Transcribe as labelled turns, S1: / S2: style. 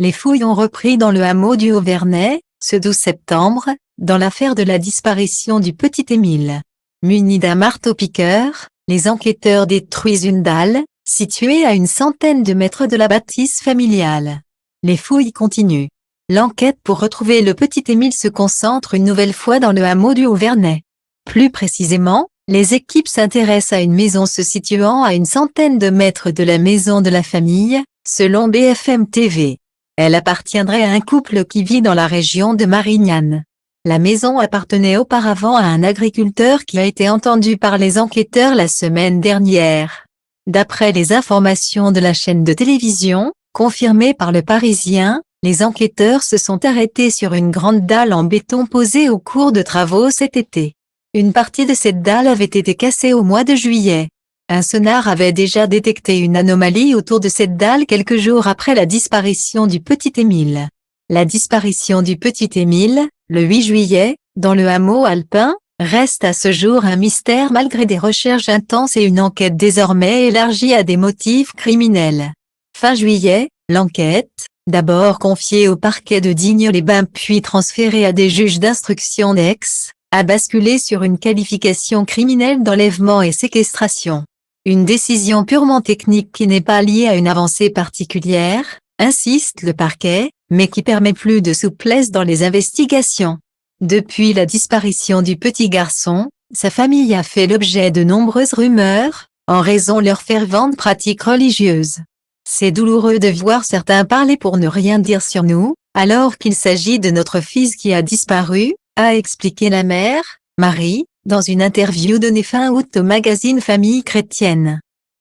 S1: Les fouilles ont repris dans le hameau du Haut-Vernay, ce 12 septembre, dans l'affaire de la disparition du petit Émile. Munis d'un marteau-piqueur, les enquêteurs détruisent une dalle, située à une centaine de mètres de la bâtisse familiale. Les fouilles continuent. L'enquête pour retrouver le petit Émile se concentre une nouvelle fois dans le hameau du Haut-Vernay. Plus précisément, les équipes s'intéressent à une maison se situant à une centaine de mètres de la maison de la famille, selon BFM TV. Elle appartiendrait à un couple qui vit dans la région de Marignane. La maison appartenait auparavant à un agriculteur qui a été entendu par les enquêteurs la semaine dernière. D'après les informations de la chaîne de télévision, confirmées par Le Parisien, les enquêteurs se sont arrêtés sur une grande dalle en béton posée au cours de travaux cet été. Une partie de cette dalle avait été cassée au mois de juillet. Un sonar avait déjà détecté une anomalie autour de cette dalle quelques jours après la disparition du petit Émile. La disparition du petit Émile, le 8 juillet, dans le hameau alpin, reste à ce jour un mystère malgré des recherches intenses et une enquête désormais élargie à des motifs criminels. Fin juillet, l'enquête, d'abord confiée au parquet de Digne-les-Bains puis transférée à des juges d'instruction d'Aix, a basculé sur une qualification criminelle d'enlèvement et séquestration. Une décision purement technique qui n'est pas liée à une avancée particulière, insiste le parquet, mais qui permet plus de souplesse dans les investigations. Depuis la disparition du petit garçon, sa famille a fait l'objet de nombreuses rumeurs, en raison de leurs ferventes pratiques religieuses. C'est douloureux de voir certains parler pour ne rien dire sur nous, alors qu'il s'agit de notre fils qui a disparu, a expliqué la mère, Marie, dans une interview donnée fin août au magazine Famille chrétienne.